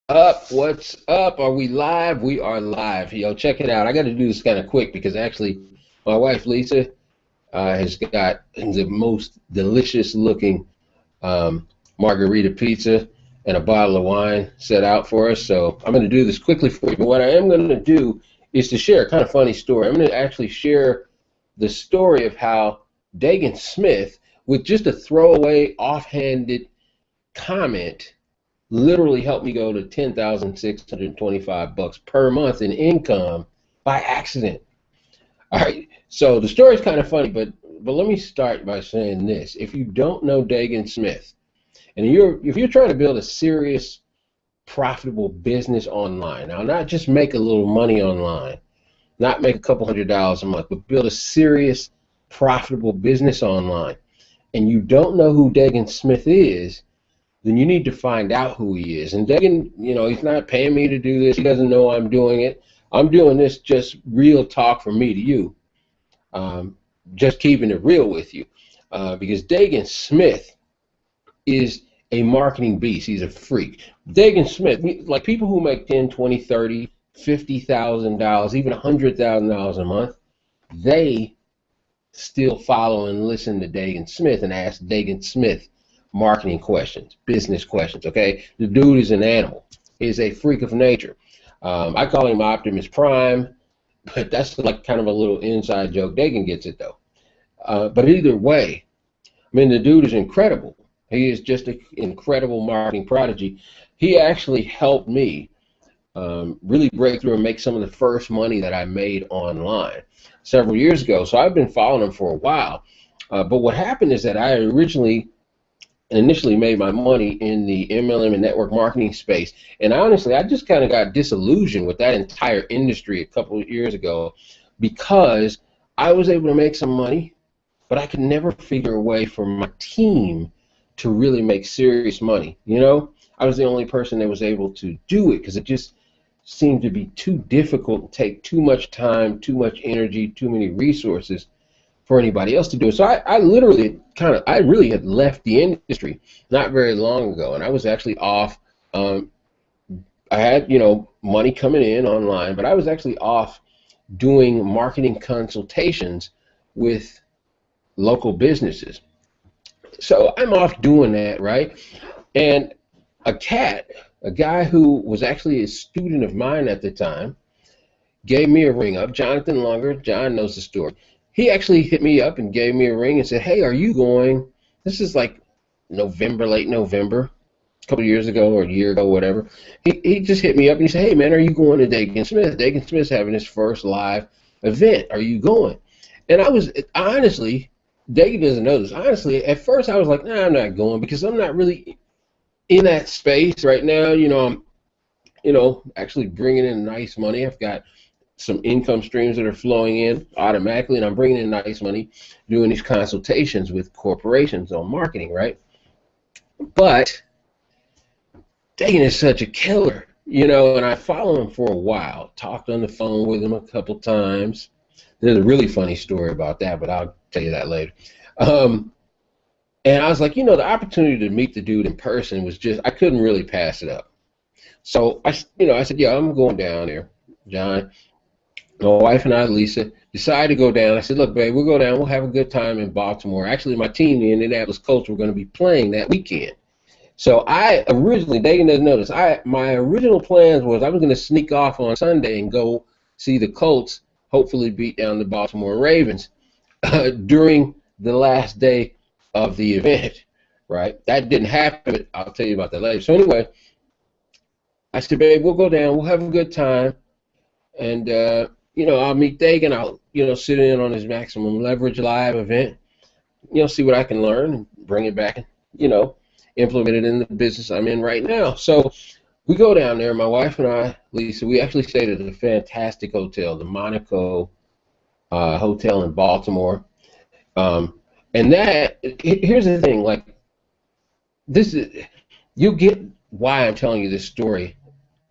Up? What's up? Are we live? We are live. Yo, check it out. I got to do this kind of quick because actually, my wife Lisa has got the most delicious looking margarita pizza and a bottle of wine set out for us. So I'm going to do this quickly for you. But what I am going to do is to share a kind of funny story. I'm going to actually share the story of how Daegan Smith, with just a throwaway, offhanded comment, literally helped me go to 10,625 bucks per month in income by accident. All right, so the story's kind of funny, but let me start by saying this: if you don't know Daegan Smith, and if you're trying to build a serious, profitable business online, now not just make a little money online, not make a couple $100 a month, but build a serious, profitable business online, and you don't know who Daegan Smith is, then you need to find out who he is. And Daegan, he's not paying me to do this. He doesn't know I'm doing it. I'm doing this just real talk from me to you, just keeping it real with you, because Daegan Smith is a marketing beast. He's a freak. Daegan Smith, like people who make 10, 20, 30, $50,000, even $100,000 a month, they still follow and listen to Daegan Smith and ask Daegan Smith marketing questions, business questions, okay? The dude is an animal. He's a freak of nature. I call him Optimus Prime, but that's like kind of a little inside joke. Daegan gets it, though. But either way, I mean, the dude is incredible. He is just an incredible marketing prodigy. He actually helped me really break through and make some of the first money that I made online several years ago. So I've been following him for a while. But what happened is that I initially made my money in the MLM and network marketing space. And honestly, I just kind of got disillusioned with that entire industry a couple of years ago because I was able to make some money, but I could never figure a way for my team to really make serious money. I was the only person that was able to do it because it just seemed to be too difficult, take too much time, too much energy, too many resources for anybody else to do it. So I really had left the industry not very long ago, and I was actually off. I had, money coming in online, but I was actually off doing marketing consultations with local businesses. So I'm off doing that, right? And a guy who was actually a student of mine at the time, gave me a ring up. Jonathan Lunger, John knows the story. He actually hit me up and gave me a ring and said, "Hey, are you going?" This is like November, late November, a couple of years ago or a year ago, whatever. He just hit me up and he said, "Hey, man, are you going to Daegan Smith? Daegan Smith's having his first live event. Are you going?" And I was, honestly, Daegan doesn't know this. Honestly, at first I was like, "Nah, I'm not going because I'm not really in that space right now." I'm, actually bringing in nice money. I've got some income streams that are flowing in automatically, and I'm bringing in nice money doing these consultations with corporations on marketing, right? But Daegan is such a killer, and I follow him for a while, talked on the phone with him a couple times. There's a really funny story about that, but I'll tell you that later. And I was like, the opportunity to meet the dude in person was just, I couldn't really pass it up. So I said, "Yeah, I'm going down there, John." My wife and I, Lisa, decided to go down. I said, "Look, babe, we'll go down. We'll have a good time in Baltimore." Actually, my team, the Indianapolis Colts, were going to be playing that weekend. So I originally, Daegan doesn't know this, my original plans was I was going to sneak off on Sunday and go see the Colts, hopefully beat down the Baltimore Ravens during the last day of the event, right? That didn't happen, but I'll tell you about that later. So anyway, I said, "Babe, we'll go down. We'll have a good time. And, I'll meet Daegan. I'll, sit in on his Maximum Leverage Live event, see what I can learn and bring it back, and, implement it in the business I'm in right now." So we go down there, my wife and I, Lisa, we actually stayed at a fantastic hotel, the Monaco Hotel in Baltimore. And here's the thing, like, you'll get why I'm telling you this story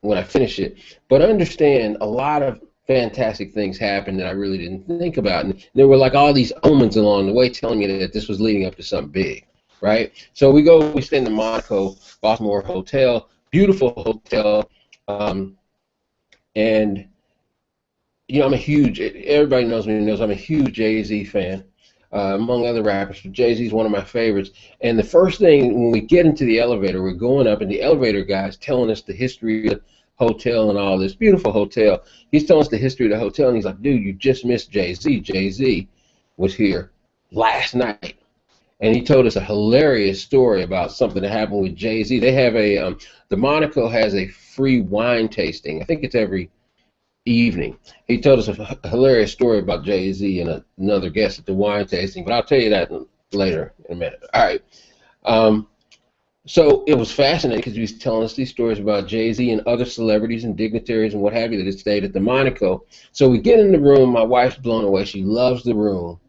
when I finish it, but understand a lot of fantastic things happened that I really didn't think about. And there were like all these omens along the way telling me that this was leading up to something big, right? So we stay in the Monaco Baltimore Hotel. beautiful hotel, and you know, everybody knows me, knows I'm a huge Jay-Z fan, among other rappers, but Jay-Z is one of my favorites. And the first thing, when we get into the elevator, we're going up, and the elevator guy's telling us the history of the hotel and all this beautiful hotel. He's telling us the history of the hotel, and he's like, dude, you just missed Jay-Z. Jay-Z was here last night. And he told us a hilarious story about something that happened with Jay-Z. They have the Monaco has a free wine tasting. I think it's every evening. He told us a hilarious story about Jay-Z and another guest at the wine tasting, but I'll tell you that later in a minute. All right. So it was fascinating because he was telling us these stories about Jay-Z and other celebrities and dignitaries and what have you that had stayed at the Monaco. So we get in the room. My wife's blown away. She loves the room.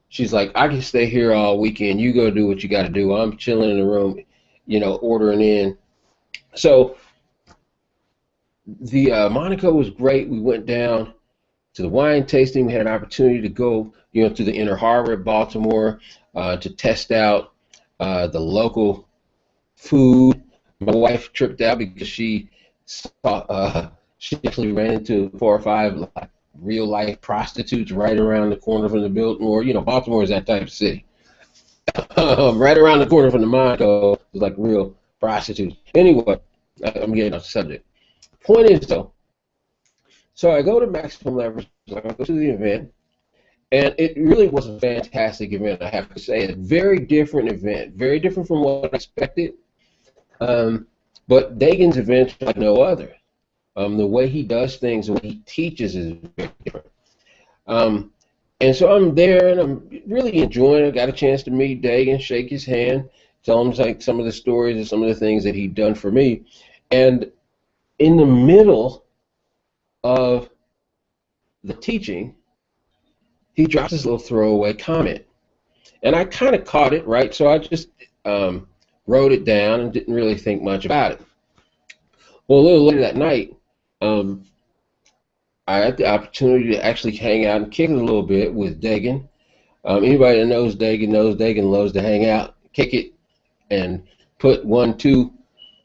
She's like, I can stay here all weekend. You go do what you got to do. I'm chilling in the room, you know, ordering in. So the Monaco was great. We went down to the wine tasting. We had an opportunity to go, you know, to the Inner Harbor of Baltimore to test out the local food. My wife tripped out because she saw she actually ran into 4 or 5 real life prostitutes right around the corner from the building. Or, you know, Baltimore is that type of city. Right around the corner from the Monaco was like real prostitutes. Anyway, I'm getting off the subject. Point is, though, so I go to Maximum Leverage, I go to the event, and it really was a fantastic event, I have to say. A very different event, very different from what I expected. But Daegan's event is like no other. The way he does things, the way he teaches is very different. And so I'm there, and I'm really enjoying it. I got a chance to meet Daegan, shake his hand, tell him like some of the stories and some of the things that he'd done for me. And in the middle of the teaching, he drops this little throwaway comment. And I kind of caught it, right? So I just wrote it down and didn't really think much about it. Well, a little later that night, I had the opportunity to actually hang out and kick it a little bit with Daegan. Anybody that knows Daegan loves to hang out, kick it, and put 1, 2,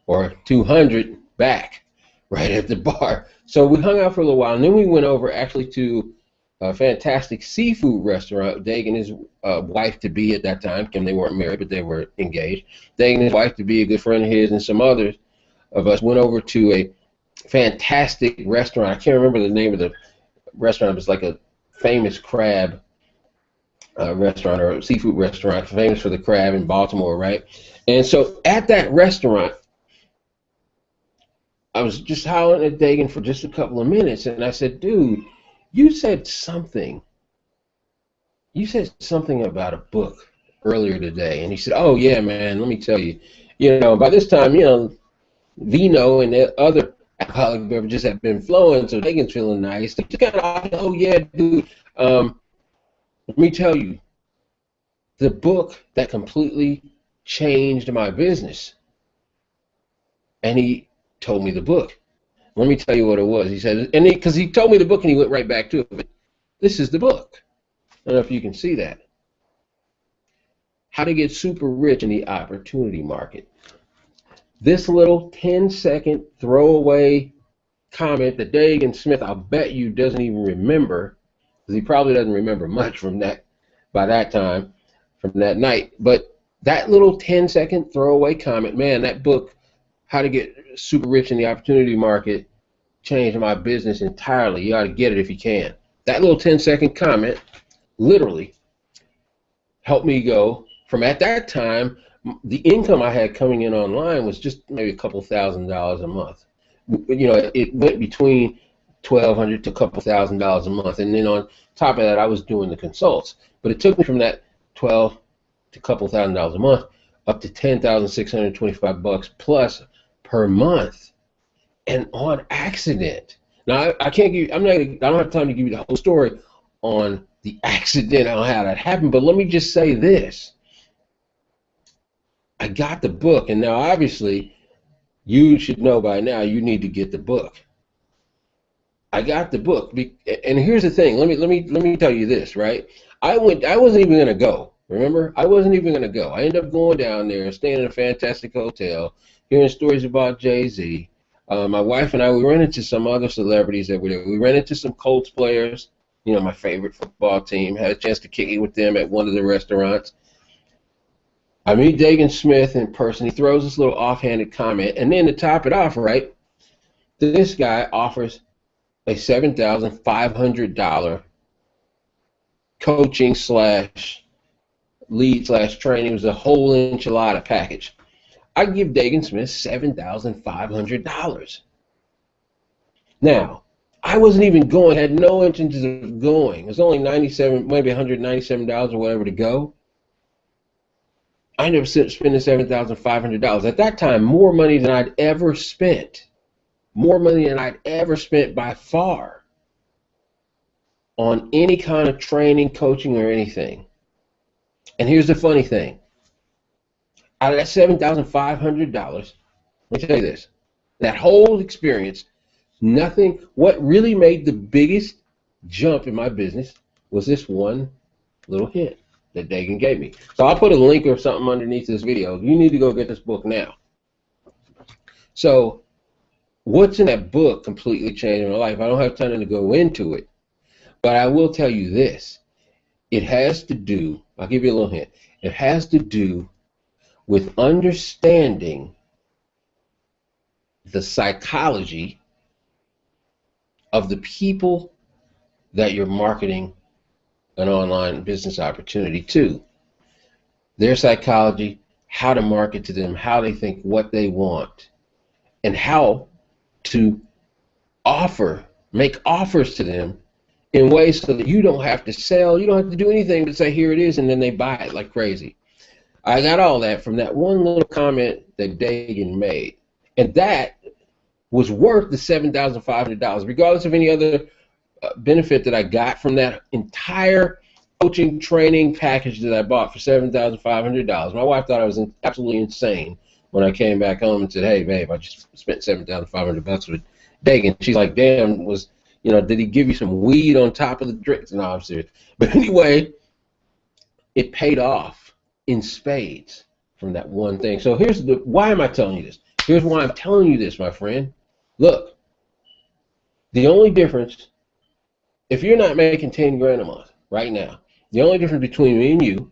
or 200 back right at the bar. So we hung out for a little while, and then we went over actually to a fantastic seafood restaurant. Daegan, his wife-to-be at that time, and they weren't married, but they were engaged. Daegan, his wife-to-be, a good friend of his, and some others of us went over to a fantastic restaurant. I can't remember the name of the restaurant. It was like a famous crab restaurant or a seafood restaurant, famous for the crab in Baltimore, right? And so at that restaurant, I was just hollering at Daegan for just a couple of minutes, and I said, dude, you said something about a book earlier today. And he said, oh, yeah, man, let me tell you. You know, by this time, you know, vino and the other alcoholic beverages have been flowing, so Daegan's feeling nice. Just kind of, oh, yeah, dude, let me tell you, the book that completely changed my business. And he told me the book. Let me tell you what it was. He said, and because he told me the book and he went right back to it. This is the book. I don't know if you can see that. How to Get Super Rich in the Opportunity Market. This little 10-second throwaway comment that Daegan Smith, I'll bet you, doesn't even remember, because he probably doesn't remember much from that by that time, from that night. But that little 10-second throwaway comment, man, that book, How to Get Super Rich in the Opportunity Market, changed my business entirely. You ought to get it if you can. That little 10-second comment literally helped me go from, at that time, the income I had coming in online was just maybe a couple $1,000s a month. You know, it went between $1,200 to a couple $1,000s a month, and then on top of that, I was doing the consults. But it took me from that $12 to a couple $1,000s a month up to $10,625 plus per month, and on accident. Now I can't give you, I don't have time to give you the whole story on the accident on how that happened, but let me just say this. I got the book, and now obviously you should know by now you need to get the book. I got the book, and here's the thing. Let me tell you this, right? I wasn't even gonna go. Remember, I wasn't even gonna go. I ended up going down there, staying in a fantastic hotel, hearing stories about Jay-Z. My wife and I, we ran into some other celebrities that were there. We ran into some Colts players, you know, my favorite football team. Had a chance to kick it with them at one of the restaurants. I meet Daegan Smith in person. He throws this little offhanded comment, and then to top it off, right, this guy offers a $7,500 coaching slash lead slash training. It was a whole enchilada package. I give Daegan Smith $7,500. Now, I wasn't even going, had no intentions of going. It was only $97, maybe $197 or whatever to go. I ended up spending $7,500. At that time, more money than I'd ever spent. More money than I'd ever spent by far on any kind of training, coaching, or anything. And here's the funny thing. Out of that $7,500, let me tell you this. That whole experience, nothing, what really made the biggest jump in my business was this one little hint that Daegan gave me. So I'll put a link or something underneath this video. You need to go get this book now. So what's in that book completely changed my life. I don't have time to go into it, but I will tell you this. It has to do, I'll give you a little hint, it has to do with understanding the psychology of the people that you're marketing an online business opportunity to. Their psychology, how to market to them, how they think, what they want, and how to make offers to them in ways so that you don't have to sell, you don't have to do anything but say, here it is, and then they buy it like crazy. I got all that from that one little comment that Daegan made. And that was worth the $7,500, regardless of any other benefit that I got from that entire coaching training package that I bought for $7,500. My wife thought I was absolutely insane when I came back home and said, hey, babe, I just spent $7,500 with Daegan. She's like, damn, did he give you some weed on top of the drinks? No, I'm serious. But anyway, it paid off in spades from that one thing. So why am I telling you this? Here's why I'm telling you this, my friend. Look, the only difference, if you're not making 10 grand a month right now, the only difference between me and you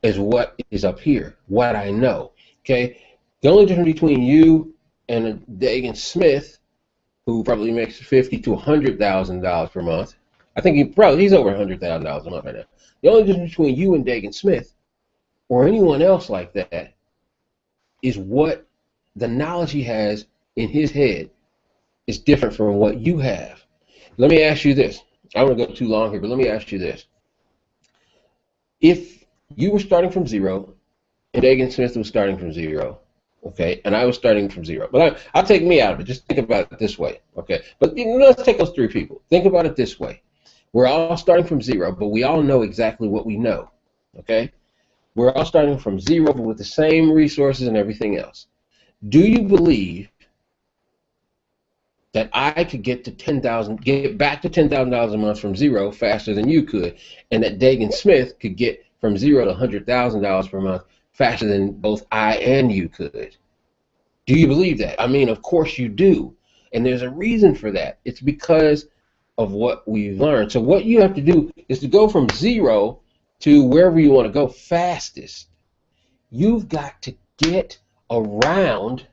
is what is up here, what I know. Okay? The only difference between you and a Daegan Smith, who probably makes $50,000 to $100,000 per month, I think he's over $100,000 a month right now. The only difference between you and Daegan Smith or anyone else like that is what the knowledge he has in his head is different from what you have. Let me ask you this. I don't want to go too long here, but let me ask you this. If you were starting from zero and Daegan Smith was starting from zero, okay, and I was starting from zero, but I'll take me out of it. Just think about it this way, okay? But let's take those three people. Think about it this way. We're all starting from zero, but we all know exactly what we know, okay? We're all starting from zero, but with the same resources and everything else. Do you believe that I could get back to $10,000 a month from zero faster than you could, and that Daegan Smith could get from zero to $100,000 per month faster than both I and you could? Do you believe that? I mean, of course you do, and there's a reason for that. It's because of what we've learned. So what you have to do is to go from zero to wherever you want to go fastest. You've got to get around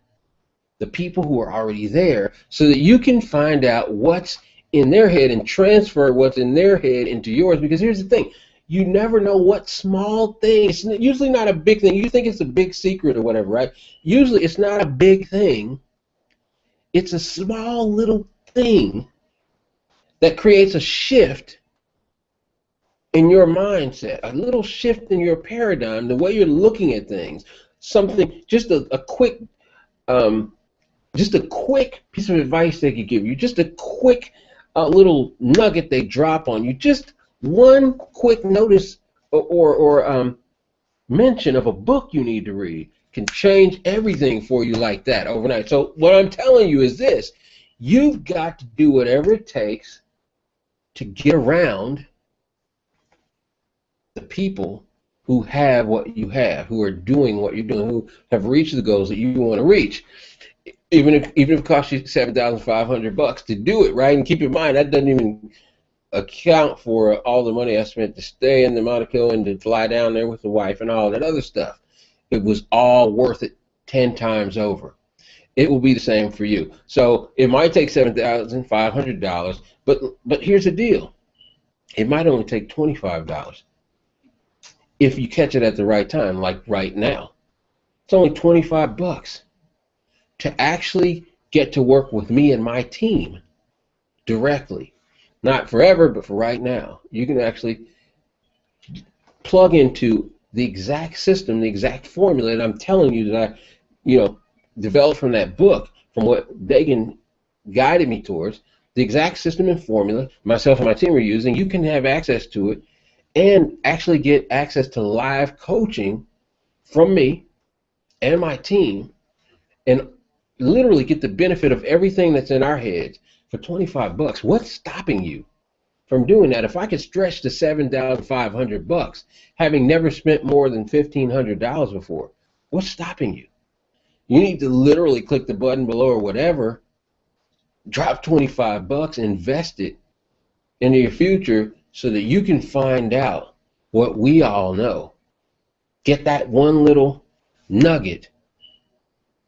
the people who are already there so that you can find out what's in their head and transfer what's in their head into yours. Because here's the thing, you never know what small thing, it's usually not a big thing. You think it's a big secret or whatever, right? Usually it's not a big thing. It's a small little thing that creates a shift in your mindset, a little shift in your paradigm, the way you're looking at things. Something, just a quick piece of advice they could give you, just a quick little nugget they drop on you, just one quick notice or mention of a book you need to read can change everything for you like that overnight. So what I'm telling you is this: you've got to do whatever it takes to get around the people who have what you have, who are doing what you're doing, who have reached the goals that you want to reach. Even if it costs you $7,500 to do it, right? And keep in mind that doesn't even account for all the money I spent to stay in the Monaco and to fly down there with the wife and all that other stuff. It was all worth it 10 times over. It will be the same for you. So it might take $7,500, but here's the deal. It might only take $25 if you catch it at the right time, like right now. It's only $25 to actually get to work with me and my team directly. Not forever, but for right now. You can actually plug into the exact system, the exact formula that I'm telling you that I, developed from that book, from what Daegan guided me towards, the exact system and formula myself and my team are using. You can have access to it and actually get access to live coaching from me and my team and literally get the benefit of everything that's in our heads for $25. What's stopping you from doing that? If I could stretch to $7,500, having never spent more than $1,500 before, what's stopping you? You need to literally click the button below or whatever, drop $25, invest it into your future so that you can find out what we all know. Get that one little nugget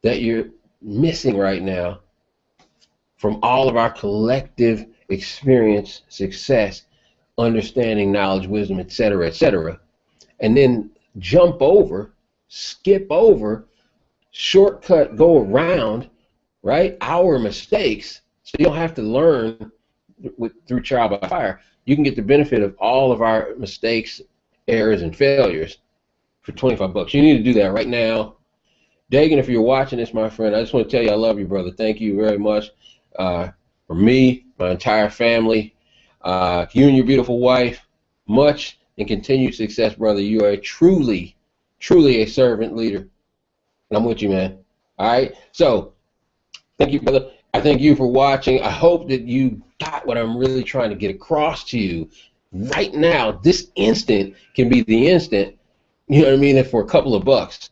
that you're missing right now from all of our collective experience, success, understanding, knowledge, wisdom, etc., and then jump over, skip over, shortcut, go around, right, our mistakes, so you don't have to learn through trial by fire. You can get the benefit of all of our mistakes, errors, and failures for $25. You need to do that right now. Daegan, if you're watching this, my friend, I just want to tell you I love you, brother. Thank you very much. For me, my entire family, you and your beautiful wife, much and continued success, brother. You are truly, truly a servant leader. And I'm with you, man. All right? So, thank you, brother. I thank you for watching. I hope that you got what I'm really trying to get across to you right now. This instant can be the instant, you know what I mean, that for a couple of bucks,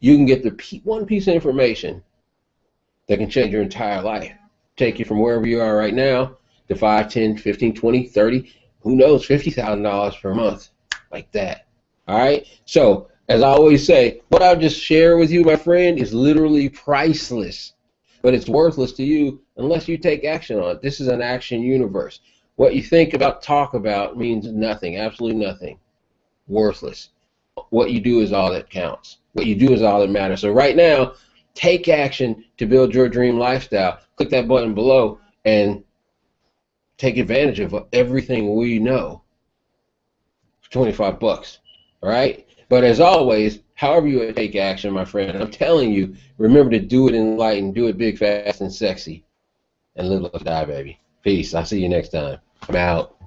you can get the one piece of information that can change your entire life. Take you from wherever you are right now to 5, 10, 15, 20, 30, who knows, $50,000 per month, like that. All right? So, as I always say, what I'll just share with you, my friend, is literally priceless, but it's worthless to you unless you take action on it. This is an action universe. What you think about, talk about, means nothing, absolutely nothing. Worthless. What you do is all that counts. What you do is all that matters. So right now, take action to build your dream lifestyle. Click that button below and take advantage of everything we know for $25. All right? But as always, however you take action, my friend, I'm telling you, remember to do it enlightened, do it big, fast, and sexy, and live, love, die, baby. Peace. I'll see you next time. I'm out.